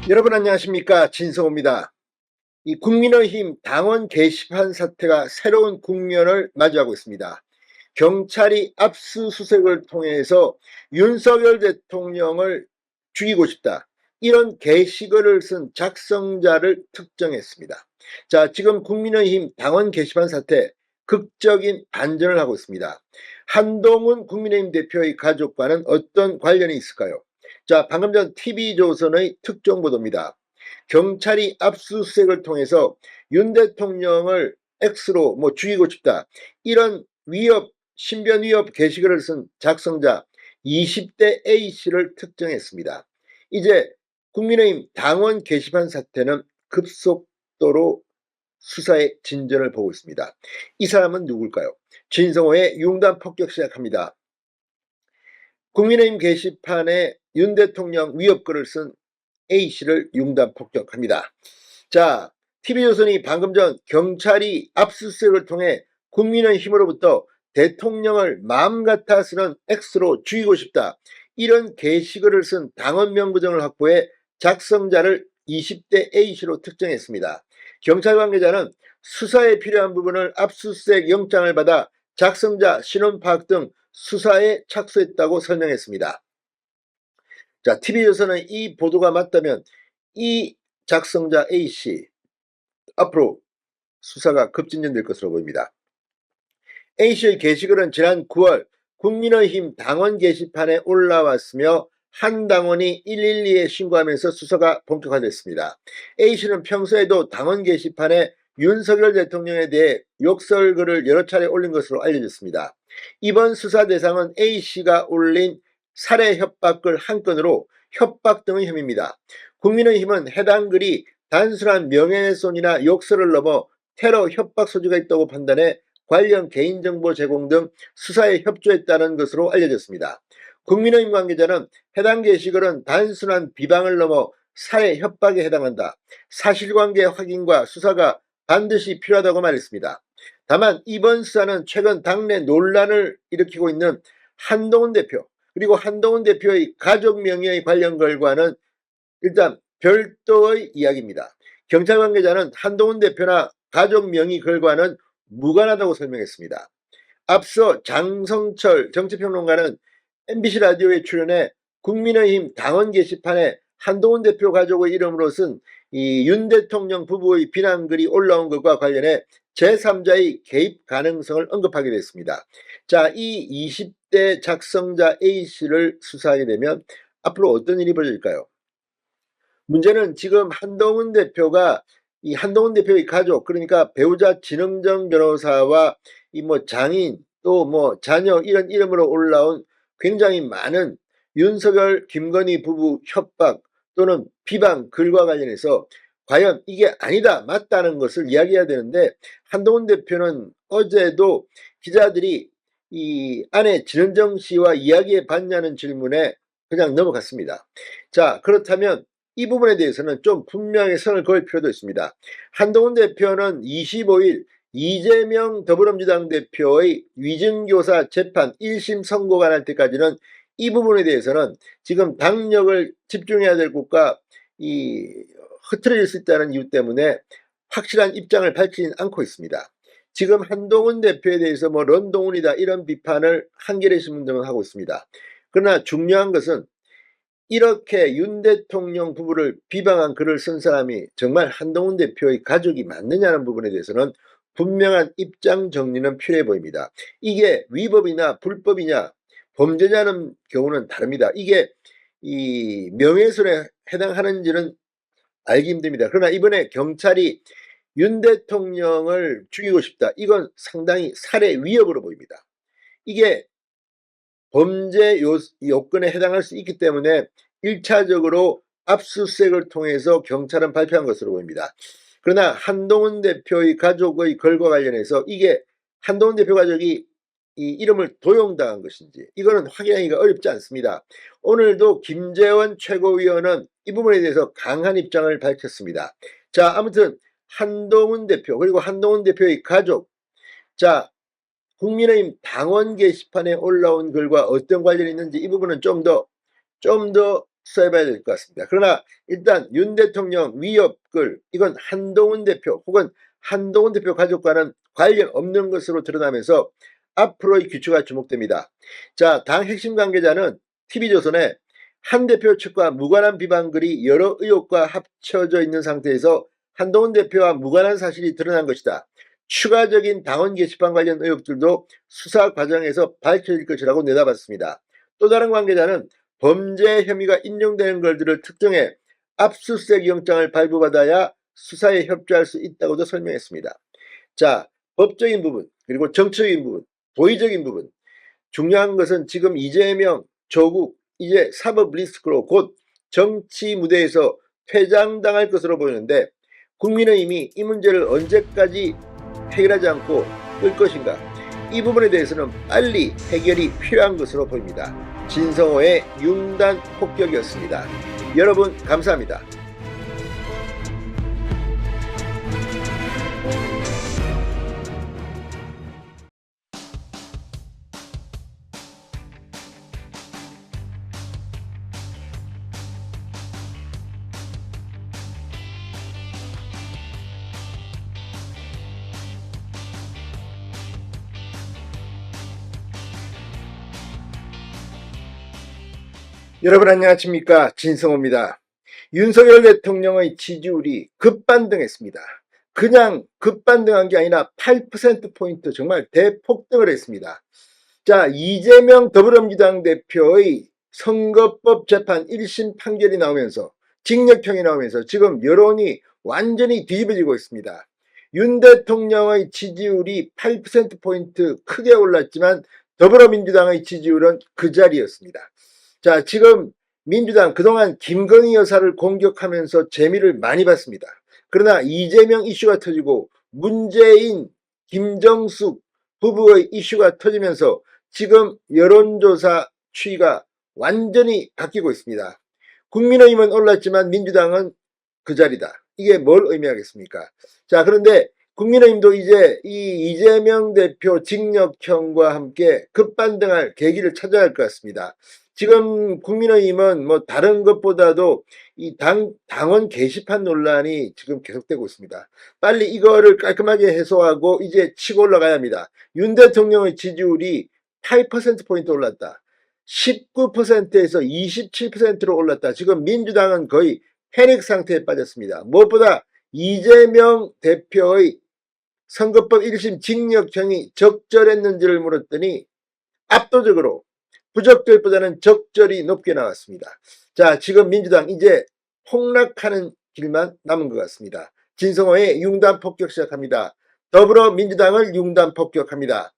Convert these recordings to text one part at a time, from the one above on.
여러분 안녕하십니까, 진성호입니다. 이 국민의힘 당원 게시판 사태가 새로운 국면을 맞이하고 있습니다. 경찰이 압수수색을 통해서 윤석열 대통령을 죽이고 싶다, 이런 게시글을 쓴 작성자를 특정했습니다. 자, 지금 국민의힘 당원 게시판 사태 극적인 반전을 하고 있습니다. 한동훈 국민의힘 대표의 가족과는 어떤 관련이 있을까요? 자, 방금 전 TV조선의 특종 보도입니다. 경찰이 압수수색을 통해서 윤 대통령을 X로 죽이고 싶다, 이런 신변 위협 게시글을 쓴 작성자 20대 A씨를 특정했습니다. 이제 국민의힘 당원 게시판 사태는 급속도로 수사의 진전을 보고 있습니다. 이 사람은 누굴까요? 진성호의 융단 폭격 시작합니다. 국민의힘 게시판에 윤 대통령 위협글을 쓴 A씨를 융단 폭격합니다. 자, TV조선이 방금 전 경찰이 압수수색을 통해 국민의힘으로부터 대통령을 마음같아 쓰는 X로 죽이고 싶다, 이런 게시글을 쓴 당원 명부정을 확보해 작성자를 20대 A씨로 특정했습니다. 경찰 관계자는 수사에 필요한 부분을 압수수색 영장을 받아 작성자 신원 파악 등 수사에 착수했다고 설명했습니다. 자, TV조선은 이 보도가 맞다면 이 작성자 A씨 앞으로 수사가 급진전될 것으로 보입니다. A씨의 게시글은 지난 9월 국민의힘 당원 게시판에 올라왔으며 한 당원이 112에 신고하면서 수사가 본격화됐습니다. A씨는 평소에도 당원 게시판에 윤석열 대통령에 대해 욕설글을 여러 차례 올린 것으로 알려졌습니다. 이번 수사 대상은 A씨가 올린 살해 협박글 한 건으로 협박 등의 혐의입니다. 국민의힘은 해당 글이 단순한 명예훼손이나 욕설을 넘어 테러 협박 소지가 있다고 판단해 관련 개인정보 제공 등 수사에 협조했다는 것으로 알려졌습니다. 국민의힘 관계자는 해당 게시글은 단순한 비방을 넘어 살해 협박에 해당한다, 사실관계 확인과 수사가 반드시 필요하다고 말했습니다. 다만 이번 수사는 최근 당내 논란을 일으키고 있는 한동훈 대표 그리고 한동훈 대표의 가족 명의의 관련 글과는 일단 별도의 이야기입니다. 경찰 관계자는 한동훈 대표나 가족 명의 글과는 무관하다고 설명했습니다. 앞서 장성철 정치평론가는 MBC 라디오에 출연해 국민의힘 당원 게시판에 한동훈 대표 가족의 이름으로 쓴 이 윤 대통령 부부의 비난글이 올라온 것과 관련해 제3자의 개입 가능성을 언급하게 됐습니다. 자, 이 20대 작성자 A씨를 수사하게 되면 앞으로 어떤 일이 벌어질까요? 문제는 지금 한동훈 대표가 이 한동훈 대표의 가족, 그러니까 배우자 진흥정 변호사와 이 장인 또 자녀 이런 이름으로 올라온 굉장히 많은 윤석열 김건희 부부 협박 또는 비방 글과 관련해서 과연 이게 아니다 맞다는 것을 이야기해야 되는데, 한동훈 대표는 어제도 기자들이 이 아내 진흥정 씨와 이야기해 봤냐는 질문에 그냥 넘어갔습니다. 자, 그렇다면 이 부분에 대해서는 좀 분명히 선을 그을 필요도 있습니다. 한동훈 대표는 25일 이재명 더불어민주당 대표의 위증교사 재판 1심 선고가 날 때까지는 이 부분에 대해서는 지금 당력을 집중해야 될 곳과 흐트러질 수 있다는 이유 때문에 확실한 입장을 밝히진 않고 있습니다. 지금 한동훈 대표에 대해서 런동훈이다 이런 비판을 한겨레 신문 등은 하고 있습니다. 그러나 중요한 것은 이렇게 윤 대통령 부부를 비방한 글을 쓴 사람이 정말 한동훈 대표의 가족이 맞느냐는 부분에 대해서는 분명한 입장 정리는 필요해 보입니다. 이게 위법이나 불법이냐 범죄냐는 경우는 다릅니다. 이게 이 명예훼손에 해당하는지는 알기 힘듭니다. 그러나 이번에 경찰이 윤 대통령을 죽이고 싶다, 이건 상당히 살해 위협으로 보입니다. 이게 범죄 요건에 해당할 수 있기 때문에 1차적으로 압수수색을 통해서 경찰은 발표한 것으로 보입니다. 그러나 한동훈 대표의 가족의 글과 관련해서 이게 한동훈 대표 가족이 이 이름을 도용당한 것인지 이거는 확인하기가 어렵지 않습니다. 오늘도 김재원 최고위원은 이 부분에 대해서 강한 입장을 밝혔습니다. 자, 아무튼 한동훈 대표 그리고 한동훈 대표의 가족, 자, 국민의힘 당원 게시판에 올라온 글과 어떤 관련이 있는지 이 부분은 좀 더 써봐야 될 것 같습니다. 그러나 일단 윤 대통령 위협글 이건 한동훈 대표 혹은 한동훈 대표 가족과는 관련 없는 것으로 드러나면서 앞으로의 귀추가 주목됩니다. 자, 당 핵심 관계자는 TV조선에 한 대표 측과 무관한 비방글이 여러 의혹과 합쳐져 있는 상태에서 한동훈 대표와 무관한 사실이 드러난 것이다. 추가적인 당원 게시판 관련 의혹들도 수사 과정에서 밝혀질 것이라고 내다봤습니다. 또 다른 관계자는 범죄 혐의가 인정되는 것들을 특정해 압수수색 영장을 발부받아야 수사에 협조할 수 있다고도 설명했습니다. 자, 법적인 부분 그리고 정치적인 부분, 도의적인 부분 중요한 것은 지금 이재명, 조국 이제 사법 리스크로 곧 정치 무대에서 퇴장당할 것으로 보이는데 국민의힘이 이 문제를 언제까지 해결하지 않고 끌 것인가? 이 부분에 대해서는 빨리 해결이 필요한 것으로 보입니다. 진성호의 융단 폭격이었습니다. 여러분 감사합니다. 여러분 안녕하십니까, 진성호입니다. 윤석열 대통령의 지지율이 급반등했습니다. 그냥 급반등한 게 아니라 8%포인트 정말 대폭등을 했습니다. 자, 이재명 더불어민주당 대표의 선거법 재판 1심 판결이 나오면서 징역형이 나오면서 지금 여론이 완전히 뒤집어지고 있습니다. 윤 대통령의 지지율이 8%포인트 크게 올랐지만 더불어민주당의 지지율은 그 자리였습니다. 자, 지금 민주당 그동안 김건희 여사를 공격하면서 재미를 많이 봤습니다. 그러나 이재명 이슈가 터지고 문재인, 김정숙 부부의 이슈가 터지면서 지금 여론조사 추이가 완전히 바뀌고 있습니다. 국민의힘은 올랐지만 민주당은 그 자리다. 이게 뭘 의미하겠습니까? 자, 그런데 국민의힘도 이제 이 이재명 대표 징역형과 함께 급반등할 계기를 찾아야 할 것 같습니다. 지금 국민의힘은 뭐 다른 것보다도 이 당원 게시판 논란이 지금 계속되고 있습니다. 빨리 이거를 깔끔하게 해소하고 이제 치고 올라가야 합니다. 윤 대통령의 지지율이 8%포인트 올랐다. 19%에서 27%로 올랐다. 지금 민주당은 거의 패닉 상태에 빠졌습니다. 무엇보다 이재명 대표의 선거법 1심 징역형이 적절했는지를 물었더니 압도적으로 부적절보다는 적절히 높게 나왔습니다. 자, 지금 민주당 이제 폭락하는 길만 남은 것 같습니다. 진성호의 융단 폭격 시작합니다. 더불어민주당을 융단 폭격합니다.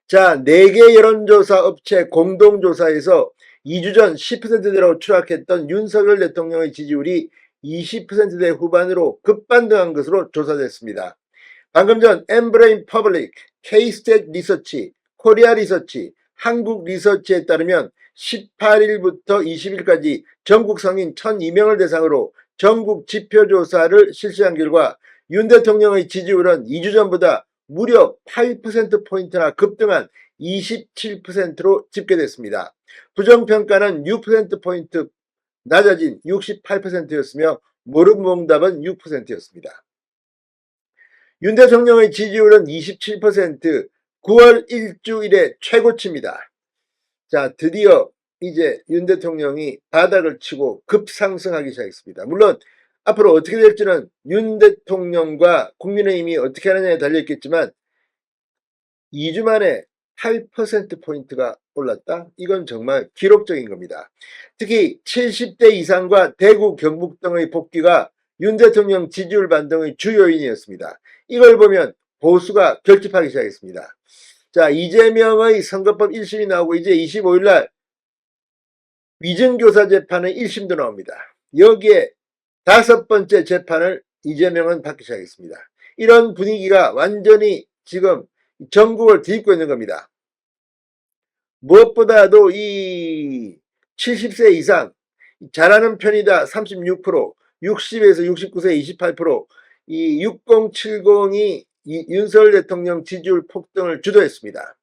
자, 4개 여론조사 업체 공동조사에서 2주 전 10%대로 추락했던 윤석열 대통령의 지지율이 20%대 후반으로 급반등한 것으로 조사됐습니다. 방금 전 엠브레인 퍼블릭, K-스탯 리서치, 코리아 리서치, 한국 리서치에 따르면 18일부터 20일까지 전국 성인 1002명을 대상으로 전국 지표조사를 실시한 결과 윤 대통령의 지지율은 2주 전보다 무려 8%포인트나 급등한 27%로 집계됐습니다. 부정평가는 6%포인트 낮아진 68%였으며 모름몽답은 6%였습니다. 윤 대통령의 지지율은 27%, 9월 일주일의 최고치입니다. 자, 드디어 이제 윤 대통령이 바닥을 치고 급상승하기 시작했습니다. 물론 앞으로 어떻게 될지는 윤 대통령과 국민의힘이 어떻게 하느냐에 달려있겠지만 2주 만에 8%포인트가 올랐다? 이건 정말 기록적인 겁니다. 특히 70대 이상과 대구, 경북 등의 복귀가 윤 대통령 지지율 반등의 주요인이었습니다. 이걸 보면 보수가 결집하기 시작했습니다. 자, 이재명의 선거법 1심이 나오고 이제 25일날 위증교사 재판의 1심도 나옵니다. 여기에 5번째 재판을 이재명은 받기 시작했습니다. 이런 분위기가 완전히 지금 전국을 뒤집고 있는 겁니다. 무엇보다도 이 70세 이상 잘하는 편이다 36%, 60에서 69세 28%, 이 6070이 윤석열 대통령 지지율 폭등을 주도했습니다.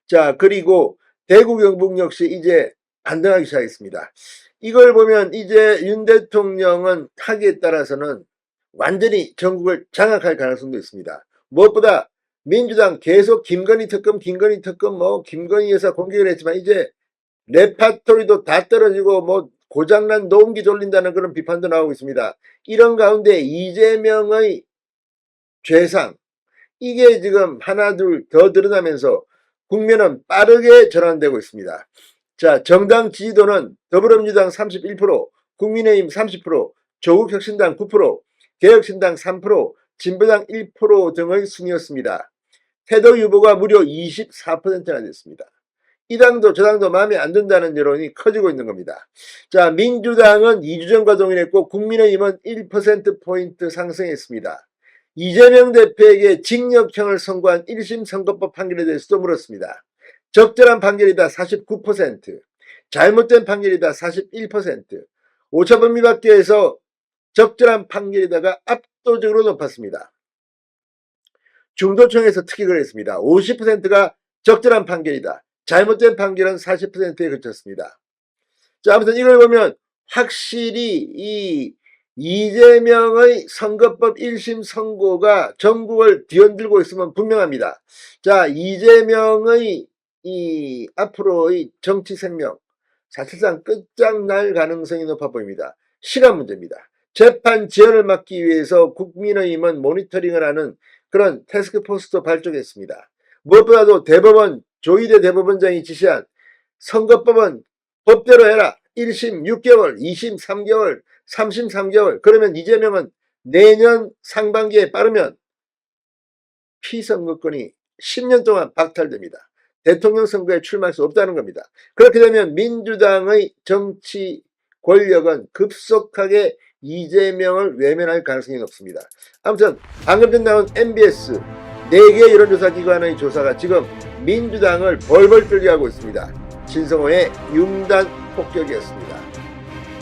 자, 그리고 대구 경북 역시 이제 반등하기 시작했습니다. 이걸 보면 이제 윤 대통령은 하기에 따라서는 완전히 전국을 장악할 가능성도 있습니다. 무엇보다 민주당 계속 김건희 특검 뭐 김건희 여사 공격을 했지만 이제 레파토리도 다 떨어지고 뭐 고장난 노음기 돌린다는 그런 비판도 나오고 있습니다. 이런 가운데 이재명의 죄상, 이게 지금 하나 둘 더 드러나면서 국면은 빠르게 전환되고 있습니다. 자, 정당 지지도는 더불어민주당 31%, 국민의힘 30%, 조국혁신당 9%, 개혁신당 3%, 진보당 1% 등의 순이었습니다. 태도 후보가 무려 24%나 됐습니다. 이 당도 저 당도 마음에 안 든다는 여론이 커지고 있는 겁니다. 자, 민주당은 2주 전과 동일했고 국민의힘은 1%포인트 상승했습니다. 이재명 대표에게 징역형을 선고한 1심 선거법 판결에 대해서도 물었습니다. 적절한 판결이다 49%, 잘못된 판결이다 41%, 오차범위밖에에서 적절한 판결이다가 압도적으로 높았습니다. 중도청에서 특이를 했습니다. 50%가 적절한 판결이다. 잘못된 판결은 40%에 그쳤습니다. 자, 아무튼 이걸 보면 확실히 이 이재명의 선거법 1심 선고가 전국을 뒤흔들고 있으면 분명합니다. 자, 이재명의 이 앞으로의 정치 생명 사실상 끝장날 가능성이 높아 보입니다. 시간 문제입니다. 재판 지연을 막기 위해서 국민의힘은 모니터링을 하는 그런 태스크포스도 발족했습니다. 무엇보다도 대법원 조희대 대법원장이 지시한 선거법은 법대로 해라. 1심 6개월, 2심 3개월, 3심 3개월. 그러면 이재명은 내년 상반기에 빠르면 피선거권이 10년 동안 박탈됩니다. 대통령 선거에 출마할 수 없다는 겁니다. 그렇게 되면 민주당의 정치 권력은 급속하게 이재명을 외면할 가능성이 높습니다. 아무튼 방금 전 나온 MBS 4개 여론조사 기관의 조사가 지금 민주당을 벌벌 떨게 하고 있습니다. 진성호의 융단 폭격이었습니다.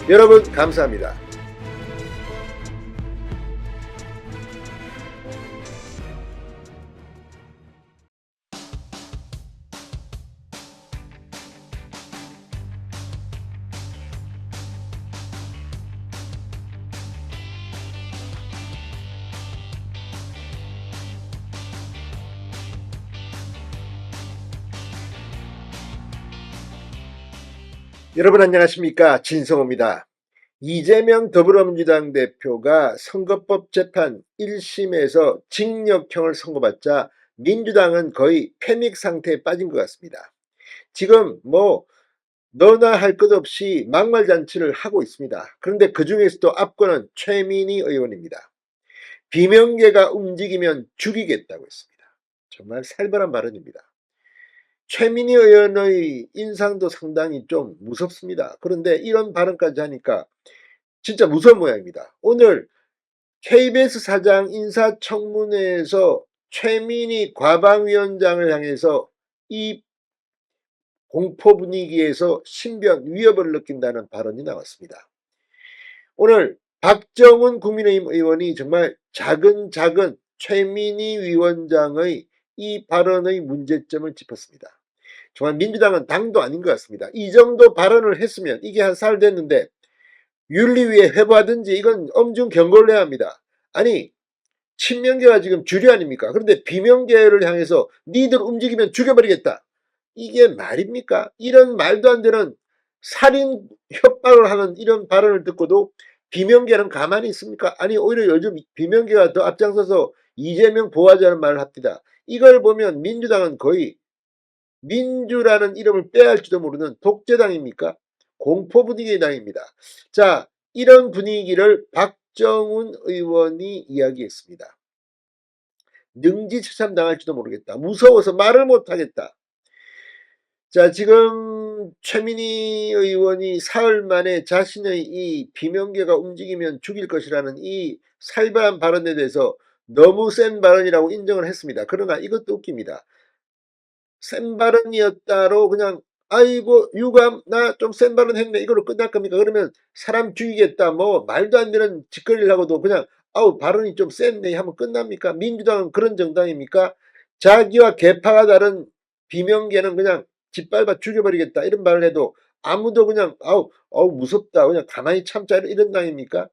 여러분 감사합니다. 여러분 안녕하십니까, 진성호입니다. 이재명 더불어민주당 대표가 선거법 재판 1심에서 징역형을 선고받자 민주당은 거의 패닉 상태에 빠진 것 같습니다. 지금 뭐 너나 할 것 없이 막말잔치를 하고 있습니다. 그런데 그 중에서도 압권은 최민희 의원입니다. 비명계가 움직이면 죽이겠다고 했습니다. 정말 살벌한 발언입니다. 최민희 의원의 인상도 상당히 좀 무섭습니다. 그런데 이런 발언까지 하니까 진짜 무서운 모양입니다. 오늘 KBS 사장 인사청문회에서 최민희 과방위원장을 향해서 이 공포 분위기에서 신변 위협을 느낀다는 발언이 나왔습니다. 오늘 박정훈 국민의힘 의원이 정말 작은 최민희 위원장의 이 발언의 문제점을 짚었습니다. 정말 민주당은 당도 아닌 것 같습니다. 이 정도 발언을 했으면 이게 한 살 됐는데 윤리위에 회부하든지 이건 엄중 경고를 해야 합니다. 아니 친명계가 지금 주류 아닙니까? 그런데 비명계를 향해서 니들 움직이면 죽여버리겠다. 이게 말입니까? 이런 말도 안 되는 살인 협박을 하는 이런 발언을 듣고도 비명계는 가만히 있습니까? 아니 오히려 요즘 비명계가 더 앞장서서 이재명 보호하자는 말을 합니다. 이걸 보면 민주당은 거의 민주라는 이름을 빼야 할지도 모르는 독재당입니까? 공포 분위기의 당입니다. 자, 이런 분위기를 박정훈 의원이 이야기했습니다. 능지처참당할지도 모르겠다. 무서워서 말을 못하겠다. 자, 지금 최민희 의원이 사흘 만에 자신의 이 비명계가 움직이면 죽일 것이라는 이 살벌한 발언에 대해서 너무 센 발언이라고 인정을 했습니다. 그러나 이것도 웃깁니다. 센 발언이었다로 그냥 아이고 유감 나 좀 센 발언 했네 이걸로 끝날 겁니까? 그러면 사람 죽이겠다 뭐 말도 안 되는 짓거리를 하고도 그냥 아우 발언이 좀 셌네 하면 끝납니까? 민주당은 그런 정당입니까? 자기와 계파가 다른 비명계는 그냥 짓밟아 죽여버리겠다 이런 말을 해도 아무도 그냥 아우 무섭다 그냥 가만히 참자 이런 당입니까?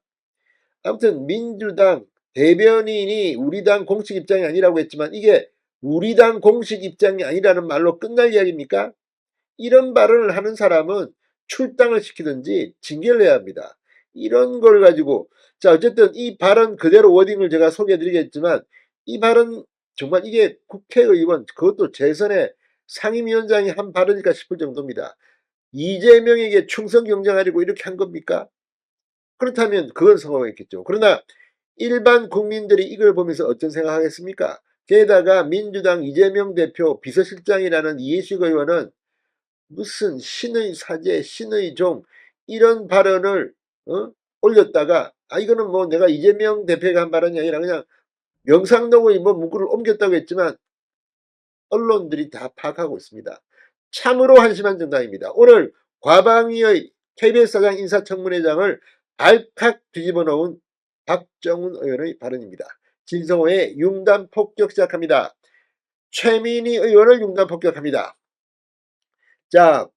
아무튼 민주당 대변인이 우리 당 공식 입장이 아니라고 했지만 이게 우리 당 공식 입장이 아니라는 말로 끝날 이야기입니까? 이런 발언을 하는 사람은 출당을 시키든지 징계를 해야 합니다. 이런 걸 가지고 자 어쨌든 이 발언 그대로 워딩을 제가 소개해 드리겠지만 이 발언 정말 이게 국회의원 그것도 재선의 상임위원장이 한 발언일까 싶을 정도입니다. 이재명에게 충성 경쟁하려고 이렇게 한 겁니까? 그렇다면 그건 성공했겠죠. 그러나 일반 국민들이 이걸 보면서 어떤 생각하겠습니까? 게다가 민주당 이재명 대표 비서실장이라는 이해식 의원은 무슨 신의 사제, 신의 종 이런 발언을 올렸다가 이거는 뭐 내가 이재명 대표가 한 발언이 아니라 그냥 명상록의 뭐 문구를 옮겼다고 했지만 언론들이 다 파악하고 있습니다. 참으로 한심한 정당입니다. 오늘 과방위의 KBS 사장 인사청문회장을 발칵 뒤집어 놓은 박정훈 의원의 발언입니다. 진성호의 융단 폭격 시작합니다. 최민희 의원을 융단 폭격합니다. 자,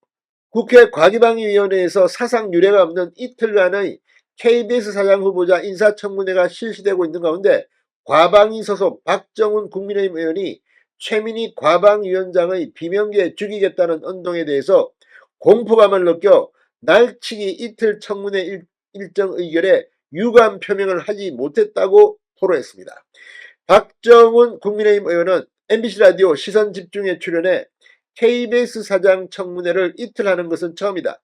국회 과기방위위원회에서 사상 유례가 없는 이틀간의 KBS 사장 후보자 인사청문회가 실시되고 있는 가운데 과방위 소속 박정훈 국민의힘 의원이 최민희 과방위원장의 비명계 죽이겠다는 언동에 대해서 공포감을 느껴 날치기 이틀 청문회 일정 의결에 유감 표명을 하지 못했다고 토로했습니다. 박정훈 국민의힘 의원은 MBC 라디오 시선집중에 출연해 KBS 사장 청문회를 이틀 하는 것은 처음이다.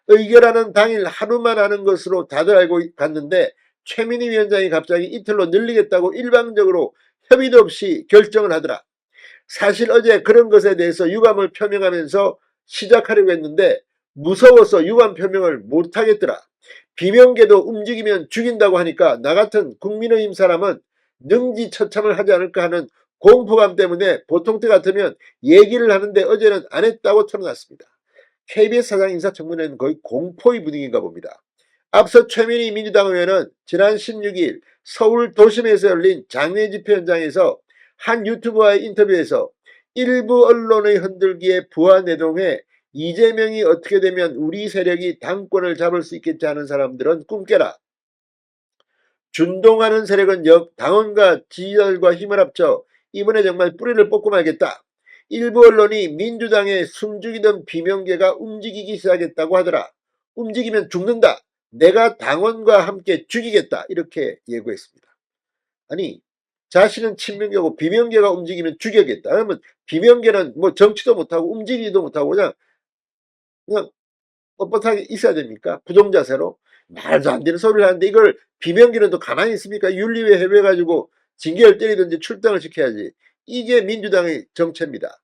의결하는 당일 하루만 하는 것으로 다들 알고 갔는데 최민희 위원장이 갑자기 이틀로 늘리겠다고 일방적으로 협의도 없이 결정을 하더라. 사실 어제 그런 것에 대해서 유감을 표명하면서 시작하려고 했는데 무서워서 유감 표명을 못하겠더라. 비명계도 움직이면 죽인다고 하니까 나 같은 국민의힘 사람은 능지처참을 하지 않을까 하는 공포감 때문에 보통 때 같으면 얘기를 하는데 어제는 안 했다고 털어놨습니다. KBS 사장 인사청문회는 거의 공포의 분위기인가 봅니다. 앞서 최민희 민주당 의원은 지난 16일 서울 도심에서 열린 장외 집회 현장에서 한 유튜버와의 인터뷰에서 일부 언론의 흔들기에 부하내동해 이재명이 어떻게 되면 우리 세력이 당권을 잡을 수 있겠지 하는 사람들은 꿈 깨라. 준동하는 세력은 당원과 지지자들과 힘을 합쳐 이번에 정말 뿌리를 뽑고 말겠다. 일부 언론이 민주당의 숨죽이던 비명계가 움직이기 시작했다고 하더라. 움직이면 죽는다. 내가 당원과 함께 죽이겠다. 이렇게 예고했습니다. 아니 자신은 친명계고 비명계가 움직이면 죽여야겠다. 그러면 비명계는 뭐 정치도 못하고 움직이지도 못하고 그냥 뻣뻣하게 있어야 됩니까? 부정자세로 말도 안 되는 소리를 하는데 이걸 비명계는 또 가만히 있습니까? 윤리위에 해외가지고 징계를 때리든지 출당을 시켜야지. 이게 민주당의 정체입니다.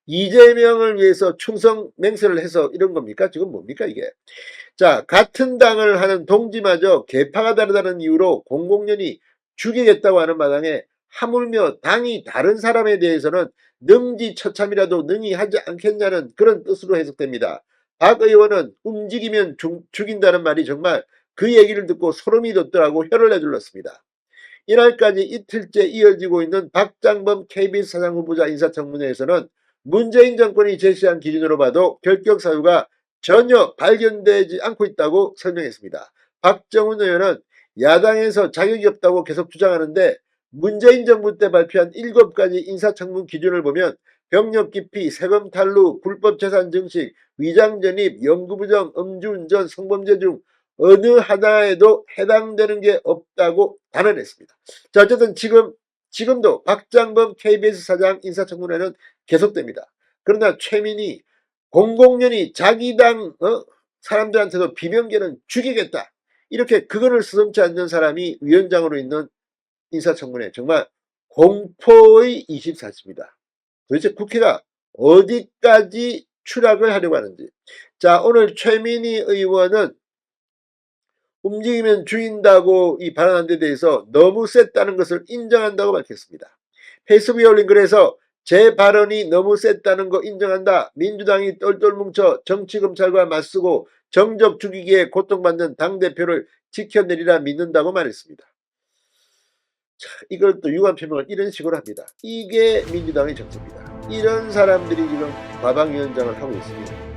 이재명을 위해서 충성 맹세를 해서 이런 겁니까? 지금 뭡니까 이게? 자, 같은 당을 하는 동지마저 계파가 다르다는 이유로 공공연히 죽이겠다고 하는 마당에 하물며 당이 다른 사람에 대해서는 능지처참이라도 능히 하지 않겠냐는 그런 뜻으로 해석됩니다. 박 의원은 움직이면 죽인다는 말이 정말 그 얘기를 듣고 소름이 돋더라고 혀를 내둘렀습니다. 이날까지 이틀째 이어지고 있는 박장범 KBS 사장 후보자 인사청문회에서는 문재인 정권이 제시한 기준으로 봐도 결격 사유가 전혀 발견되지 않고 있다고 설명했습니다. 박정훈 의원은 야당에서 자격이 없다고 계속 주장하는데 문재인 정부 때 발표한 7가지 인사청문 기준을 보면 병력 기피, 세금 탈루, 불법 재산 증식, 위장 전입, 영구부정, 음주운전, 성범죄 중 어느 하나에도 해당되는 게 없다고 단언했습니다. 자, 어쨌든 지금도 박장범 KBS 사장 인사청문회는 계속됩니다. 그러나 최민희 공공연히 자기 당 사람들한테도 비명계는 죽이겠다. 이렇게 그거를 스승치 않는 사람이 위원장으로 있는 인사청문회 정말 공포의 24시입니다. 도대체 국회가 어디까지 추락을 하려고 하는지. 자, 오늘 최민희 의원은 움직이면 죽인다고 이 발언한 데 대해서 너무 셌다는 것을 인정한다고 밝혔습니다. 페이스북에 올린 글에서 제 발언이 너무 셌다는 거 인정한다. 민주당이 똘똘 뭉쳐 정치검찰과 맞서고 정적 죽이기에 고통받는 당대표를 지켜내리라 믿는다고 말했습니다. 자, 이걸 또 유감 표명을 이런 식으로 합니다. 이게 민주당의 정체입니다. 이런 사람들이 지금 과방위원장을 하고 있습니다.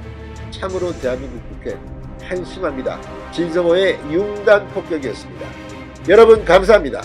참으로 대한민국 국회 한심합니다. 진성호의 융단 폭격이었습니다. 여러분 감사합니다.